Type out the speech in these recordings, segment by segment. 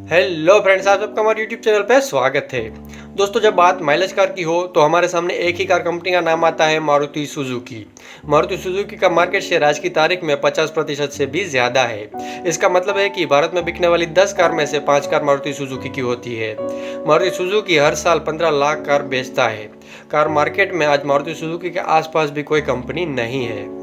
Hello friends, आप सबका हमारे यूट्यूब चैनल पे स्वागत है। दोस्तों, जब बात माइलेज कार की हो तो हमारे सामने एक ही कार कंपनी का नाम आता है, मारुति सुजुकी। मारुति सुजुकी का मार्केट शेयर आज की तारीख में 50% से भी ज़्यादा है। इसका मतलब है कि भारत में बिकने वाली 10 कार में से 5 कार मारुति सुजुकी की होती है। मारुति सुजुकी हर साल 15 लाख कार बेचता है। कार मार्केट में आज मारुति सुजुकी के आसपास भी कोई कंपनी नहीं है।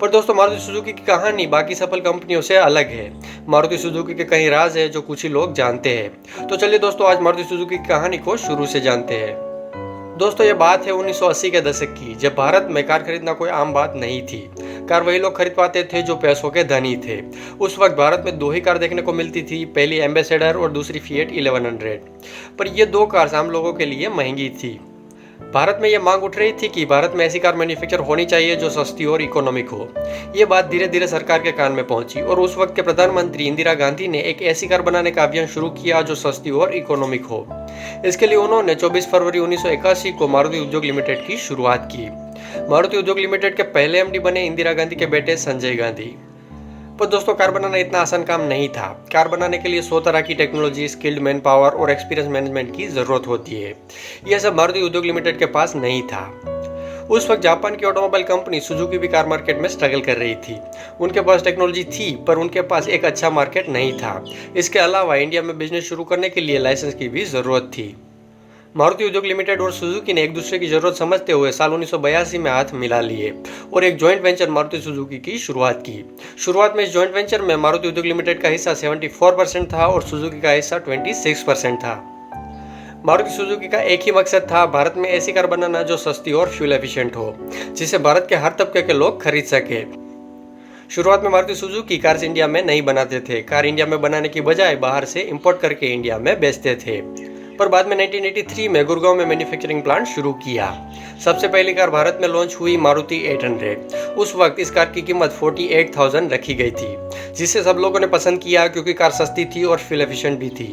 पर दोस्तों, मारुति सुजुकी की कहानी बाकी सफल कंपनियों से अलग है। मारुति सुजुकी के कई राज है जो कुछ ही लोग जानते हैं। तो चलिए दोस्तों, आज मारुति सुजुकी की कहानी को शुरू से जानते हैं। दोस्तों, ये बात है 1980 के दशक की, जब भारत में कार खरीदना कोई आम बात नहीं थी। कार वही लोग खरीद पाते थे जो पैसों के धनी थे। उस वक्त भारत में 2 ही कार देखने को मिलती थी, पहली एम्बेसडर और दूसरी फिएट 1100। पर ये 2 कार आम लोगों के लिए महंगी थी। भारत में यह मांग उठ रही थी कि भारत में ऐसी कार मैन्युफैक्चर होनी चाहिए जो सस्ती और इकोनॉमिक हो। ये बात धीरे धीरे सरकार के कान में पहुंची और उस वक्त के प्रधानमंत्री इंदिरा गांधी ने एक ऐसी कार बनाने का अभियान शुरू किया जो सस्ती और इकोनॉमिक हो। इसके लिए उन्होंने 24 फरवरी 1981 को मारुति उद्योग लिमिटेड की शुरुआत की। मारुति उद्योग लिमिटेड के पहले एमडी बने इंदिरा गांधी के बेटे संजय गांधी। पर दोस्तों, कार बनाना इतना आसान काम नहीं था। कार बनाने के लिए 100 तरह की टेक्नोलॉजी, स्किल्ड मैन पावर और एक्सपीरियंस मैनेजमेंट की जरूरत होती है। यह सब मारुति उद्योग लिमिटेड के पास नहीं था। उस वक्त जापान की ऑटोमोबाइल कंपनी सुजुकी भी कार मार्केट में स्ट्रगल कर रही थी। उनके पास टेक्नोलॉजी थी, पर उनके पास एक अच्छा मार्केट नहीं था। इसके अलावा इंडिया में बिजनेस शुरू करने के लिए लाइसेंस की भी जरूरत थी। मारुति उद्योग लिमिटेड और सुजुकी ने एक दूसरे की जरूरत समझते हुए साल 1982 में हाथ मिला लिए और एक जॉइंट वेंचर मारुति सुजुकी की शुरुआत की। शुरुआत में इस जॉइंट वेंचर में मारुति उद्योग लिमिटेड का हिस्सा 74% था और सुजुकी का हिस्सा 26% था। मारुति सुजुकी का एक ही मकसद था, भारत में ऐसी कार बनाना जो सस्ती और फ्यूल एफिशिएंट हो, जिसे भारत के हर तबके के लोग खरीद सके। शुरुआत में मारुति सुजुकी कार्स इंडिया में नहीं बनाते थे। कार इंडिया में बनाने की बजाय बाहर से इंपोर्ट करके इंडिया में बेचते थे। पर बाद में 1983 में गुड़गांव में मैन्युफैक्चरिंग प्लांट शुरू किया। सबसे पहली कार भारत में लॉन्च हुई मारुति 800। उस वक्त इस कार की कीमत 48,000 रखी गई थी, जिसे सब लोगों ने पसंद किया क्योंकि कार सस्ती थी और फ्यूल एफिशिएंट भी थी।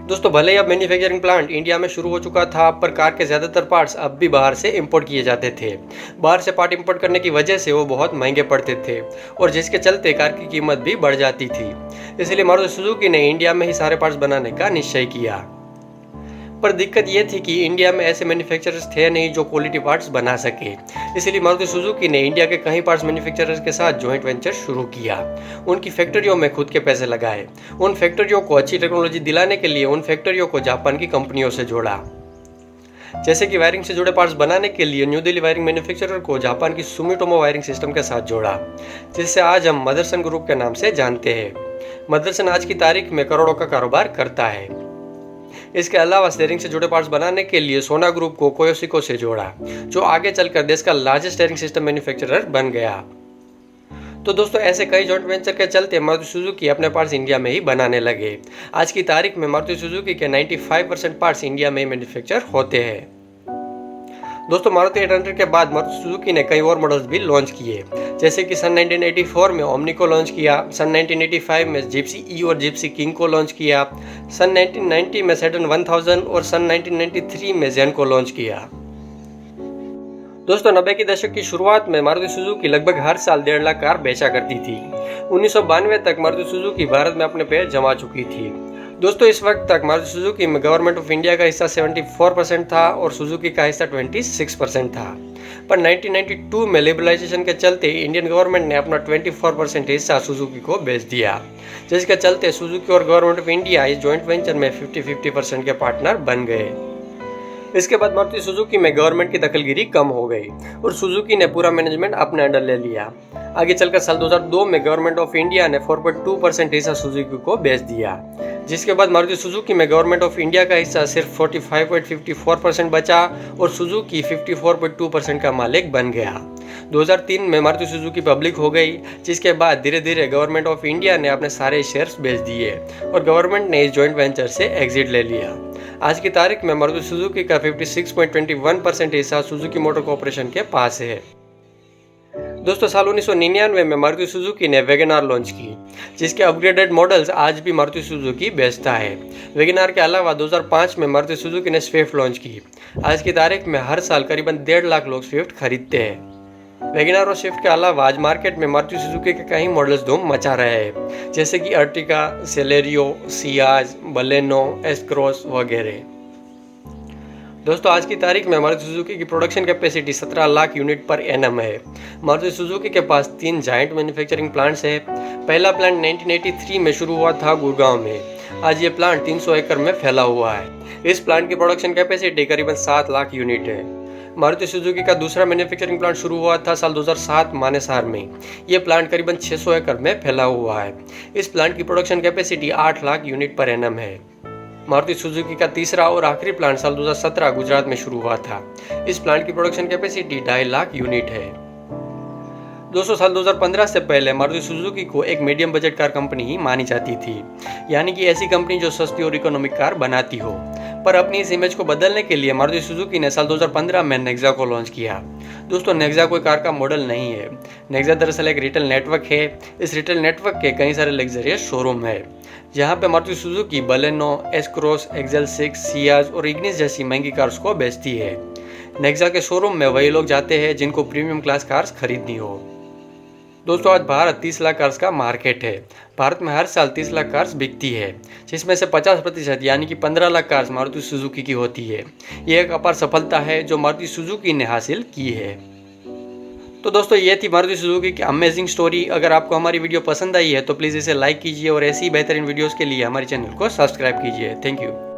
दोस्तों, भले ही अब मैन्युफैक्चरिंग प्लांट इंडिया में शुरू हो चुका था, पर कार के ज़्यादातर पार्ट्स अब भी बाहर से इंपोर्ट किए जाते थे। बाहर से पार्ट इंपोर्ट करने की वजह से वो बहुत महंगे पड़ते थे और जिसके चलते कार की कीमत भी बढ़ जाती थी। इसलिए मारुति सुजुकी ने इंडिया में ही सारे पार्ट्स बनाने का निश्चय किया। पर दिक्कत ये थी कि इंडिया में ऐसे मैन्युफैक्चरर्स थे नहीं जो क्वालिटी पार्ट्स बना सके। इसलिए मारुति सुजुकी ने इंडिया के कई पार्ट्स मैन्युफैक्चरर्स के साथ जॉइंट वेंचर शुरू किया। उनकी फैक्ट्रियों में खुद के पैसे लगाए। उन फैक्ट्रियों को अच्छी टेक्नोलॉजी दिलाने के लिए उन फैक्ट्रियों को जापान की कंपनियों से जोड़ा। जैसे कि वायरिंग से जुड़े पार्ट्स बनाने के लिए न्यू दिल्ली वायरिंग मैन्युफैक्चरर को जापान की सुमिटोमो वायरिंग सिस्टम के साथ जोड़ा, जिससे आज हम मदरसन ग्रुप के नाम से जानते हैं। मदरसन आज की तारीख में करोड़ों का कारोबार करता है। इसके अलावा स्टीयरिंग से जुड़े पार्ट्स बनाने के लिए सोना ग्रुप को कोयोसिको से जोड़ा, जो आगे चलकर देश का लार्जेस्ट स्टीयरिंग सिस्टम मैन्युफैक्चरर बन गया। तो दोस्तों, ऐसे कई जॉइंट वेंचर के चलते मारुति सुजुकी अपने पार्ट्स इंडिया में ही बनाने लगे। आज की तारीख में मारुति सुजुकी के 95% पार्ट्स इंडिया में मैन्युफैक्चर होते हैं। दोस्तों, मारुति 800 के बाद मारुति सुजुकी ने कई और मॉडल्स भी लॉन्च किए, जैसे कि सन 1984 में ओमनी को लॉन्च किया, सन 1985 में जिप्सी ई और जिप्सी किंग को लॉन्च किया, सन 1990 में सैटर्न 1000 और सन 1993 में जेन को लॉन्च किया। दोस्तों, 90 के दशक की शुरुआत में मारुति सुजुकी लगभग हर साल 1.5 लाख कार बेचा करती थी। 1992 तक मारुति सुजुकी भारत में अपने पैर जमा चुकी थी। दोस्तों, इस वक्त तक मारुति सुजुकी में गवर्नमेंट ऑफ इंडिया का हिस्सा 74% था और सुजुकी का हिस्सा 26% था। पर 1992 में लिबरलाइजेशन के चलते इंडियन गवर्नमेंट ने अपना 24% हिस्सा सुजुकी को बेच दिया, जिसके चलते सुजुकी और गवर्नमेंट ऑफ इंडिया इस जॉइंट वेंचर में 50-50% के पार्टनर बन गए। इसके बाद मारुति सुजुकी में गवर्नमेंट की दखलगिरी कम हो गई और सुजुकी ने पूरा मैनेजमेंट अपने अंडर ले लिया। आगे चलकर साल 2002 में गवर्नमेंट ऑफ इंडिया ने 4.2% हिस्सा सुजुकी को बेच दिया, जिसके बाद मारुति सुजुकी में गवर्नमेंट ऑफ इंडिया का हिस्सा सिर्फ 45.54% बचा और सुजुकी 54.2% का मालिक बन गया। 2003 में मारुति सुजुकी पब्लिक हो गई, जिसके बाद धीरे धीरे गवर्नमेंट ऑफ इंडिया ने अपने सारे शेयर्स बेच दिए और गवर्नमेंट ने इस जॉइंट वेंचर से एग्जिट ले लिया। आज की तारीख में मारुति सुजुकी का 56.21% हिस्सा सुजुकी मोटर कॉर्पोरेशन के पास है। दोस्तों, साल 1999 में मारुति सुजुकी ने वैगनआर लॉन्च की, जिसके अपग्रेडेड मॉडल्स आज भी मारुति सुजुकी बेचता है। वैगनआर के अलावा 2005 में मारुति सुजुकी ने स्विफ्ट लॉन्च की। आज की तारीख में हर साल करीबन 1.5 लाख लोग स्विफ्ट खरीदते हैं। वैगनार और स्विफ्ट के अलावा आज मार्केट में मारुति सुजुकी के कई मॉडल्स धूम मचा रहे हैं, जैसे कि Ertiga, Celerio, Ciaz, Baleno, S cross वगैरह। दोस्तों आज की तारीख में मारुति सुजुकी की production capacity 17 lakh unit per annum है। मारुति सुजुकी के पास 3 जाइंट मैन्युफैक्चरिंग प्लांट्स है। पहला प्लांट 1983 में शुरू हुआ था गुड़गांव में। आज ये प्लांट 300 एकड़ में फैला हुआ है। इस प्लांट की प्रोडक्शन कैपेसिटी करीबन 7 लाख यूनिट है। मारुति सुजुकी का दूसरा मैन्युफैक्चरिंग प्लांट शुरू हुआ था साल 2007 मानेसर में। यह प्लांट करीबन 600 एकड़ में फैला हुआ है। इस प्लांट की production capacity 8 lakh unit per annum है। मारुति सुजुकी का तीसरा और आखिरी प्लांट साल 2017 गुजरात में शुरू हुआ था। इस प्लांट की प्रोडक्शन कैपेसिटी 2.5 लाख यूनिट है। दोस्तों साल 2015 से पहले मारुति सुजुकी को एक मीडियम बजट कार कंपनी ही मानी जाती थी, यानी कि ऐसी कंपनी जो सस्ती और इकोनॉमिक कार बनाती हो। पर अपनी इस इमेज को बदलने के लिए मारुति सुजुकी ने साल 2015 में नेक्सा को लॉन्च किया। दोस्तों नेक्सा कोई कार का मॉडल नहीं है। नेक्सा दरअसल एक रिटेल नेटवर्क है। इस रिटेल नेटवर्क के कई सारे लग्जरियस शोरूम है, जहाँ पे Maruti Suzuki Baleno, S cross, XL 6, Ciaz और इग्निस जैसी महंगी कार्स को बेचती है। नेक्सा के शोरूम में वही लोग जाते हैं जिनको प्रीमियम क्लास कार्स खरीदनी हो। दोस्तों आज भारत 30 लाख कार्स का मार्केट है। भारत में हर साल 30 लाख कार्स बिकती है, जिसमें से 50% यानी कि 15 लाख कार्स मारुति सुजुकी की होती है। ये एक अपार सफलता है जो मारुति सुजुकी ने हासिल की है। तो दोस्तों ये थी मारुति सुजुकी की अमेजिंग स्टोरी। अगर आपको हमारी वीडियो पसंद आई है तो प्लीज़ इसे लाइक कीजिए और ऐसी ही बेहतरीन वीडियोस के लिए हमारे चैनल को सब्सक्राइब कीजिए। Thank you.